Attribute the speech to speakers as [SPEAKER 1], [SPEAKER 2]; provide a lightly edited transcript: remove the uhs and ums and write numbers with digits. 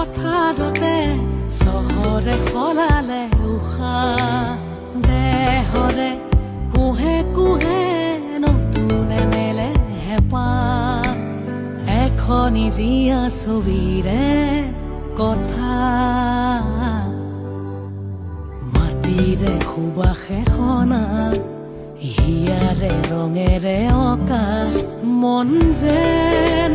[SPEAKER 1] পথাৰতে চহৰে সলালে উশাহ দেহৰে কুহে কুহে নতুনে মেলে হেঁপাহ এখনি জীয়া ছবিৰে কথা মাটিৰে সুবাসে সনা হিয়াৰে ৰঙেৰে অঁকা মন যেন